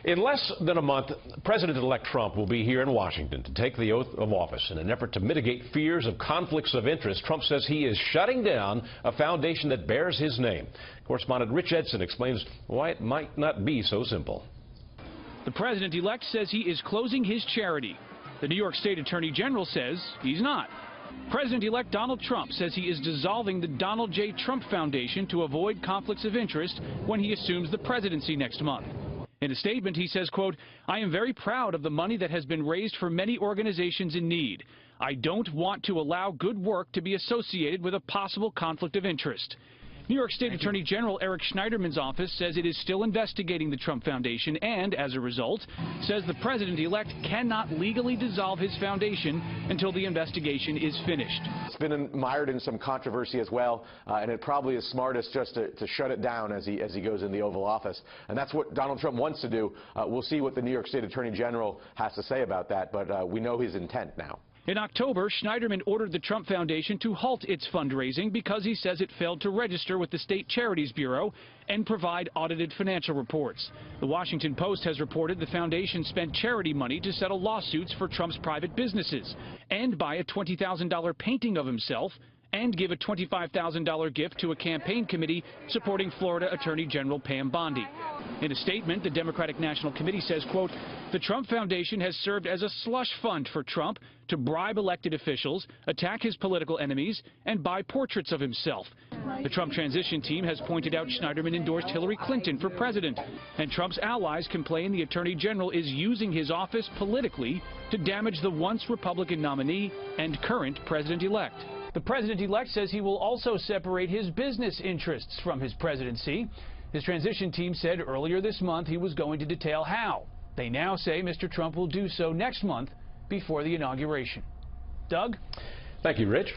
In less than a month, President-elect Trump will be here in Washington to take the oath of office. In an effort to mitigate fears of conflicts of interest, Trump says he is shutting down a foundation that bears his name. Correspondent Rich Edson explains why it might not be so simple. The president-elect says he is closing his charity. The New York State Attorney General says he's not. President-elect Donald Trump says he is dissolving the Donald J. Trump Foundation to avoid conflicts of interest when he assumes the presidency next month. In a statement, he says, quote, "I am very proud of the money that has been raised for many organizations in need. I don't want to allow good work to be associated with a possible conflict of interest." New York State Attorney General Eric Schneiderman's office says it is still investigating the Trump Foundation and, as a result, says the president-elect cannot legally dissolve his foundation until the investigation is finished. It's been mired in some controversy as well, and it probably is smartest just to shut it down as he goes in the Oval Office. And that's what Donald Trump wants to do. We'll see what the New York State Attorney General has to say about that, but we know his intent now. In October, Schneiderman ordered the Trump Foundation to halt its fundraising because he says it failed to register with the State Charities Bureau and provide audited financial reports. The Washington Post has reported the foundation spent charity money to settle lawsuits for Trump's private businesses and buy a $20,000 painting of himself and give a $25,000 gift to a campaign committee supporting Florida Attorney General Pam Bondi. In a statement, the Democratic National Committee says, quote, "The Trump Foundation has served as a slush fund for Trump to bribe elected officials, attack his political enemies, and buy portraits of himself." The Trump transition team has pointed out Schneiderman endorsed Hillary Clinton for president, and Trump's allies complain the Attorney General is using his office politically to damage the once Republican nominee and current president-elect. The president-elect says he will also separate his business interests from his presidency. His transition team said earlier this month he was going to detail how. They now say Mr. Trump will do so next month before the inauguration. Doug? Thank you, Rich.